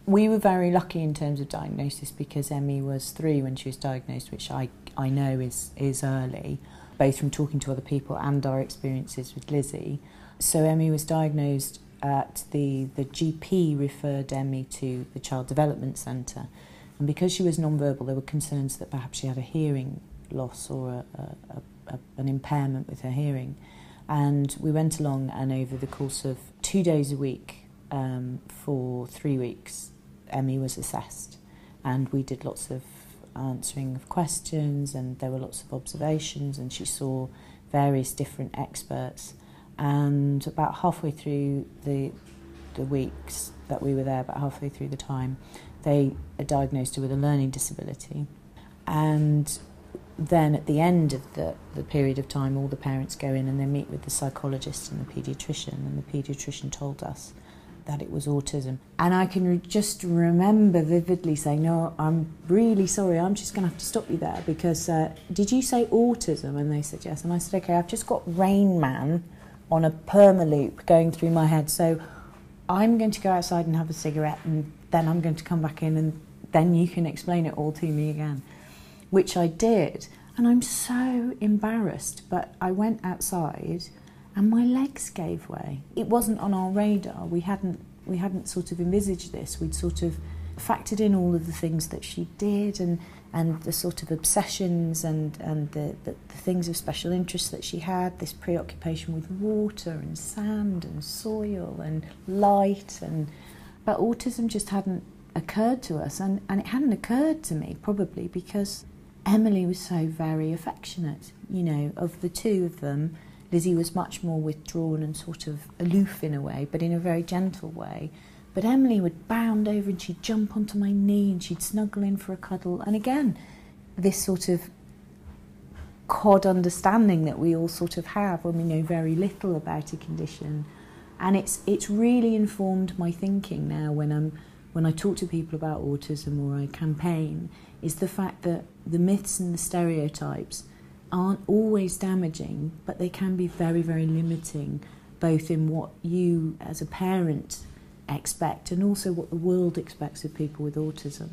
We were very lucky in terms of diagnosis because Emmy was 3 when she was diagnosed, which I know is early, both from talking to other people and our experiences with Lizzy. So Emmy was diagnosed at the GP referred Emmy to the Child Development Centre, and because she was non-verbal there were concerns that perhaps she had a hearing loss or an impairment with her hearing. And we went along, and over the course of 2 days a week for 3 weeks, Emmy was assessed, and we did lots of answering of questions, and there were lots of observations, and she saw various different experts. And about halfway through the weeks that we were there, about halfway through the time, they diagnosed her with a learning disability. And then at the end of the period of time, all the parents go in and they meet with the psychologist and the paediatrician, and the paediatrician told us that it was autism. And I can just remember vividly saying, no, I'm really sorry, I'm just going to have to stop you there because did you say autism? And they said yes. And I said, okay, I've just got Rain Man on a perma-loop going through my head, so I'm going to go outside and have a cigarette, and then I'm going to come back in, and then you can explain it all to me again, which I did. And I'm so embarrassed, but I went outside and my legs gave way. It wasn't on our radar. We hadn't sort of envisaged this. We'd sort of factored in all of the things that she did, and the sort of obsessions and the things of special interest that she had, this preoccupation with water and sand and soil and light, but autism just hadn't occurred to us, and it hadn't occurred to me probably because Emily was so very affectionate. You know, of the two of them, Lizzy was much more withdrawn and sort of aloof in a way, but in a very gentle way. But Emily would bound over and she'd jump onto my knee and she'd snuggle in for a cuddle. And again, this sort of cod understanding that we all sort of have when we know very little about a condition. And it's really informed my thinking now when I talk to people about autism or I campaign, is the fact that the myths and the stereotypes aren't always damaging, but they can be very, very limiting, both in what you as a parent expect and also what the world expects of people with autism.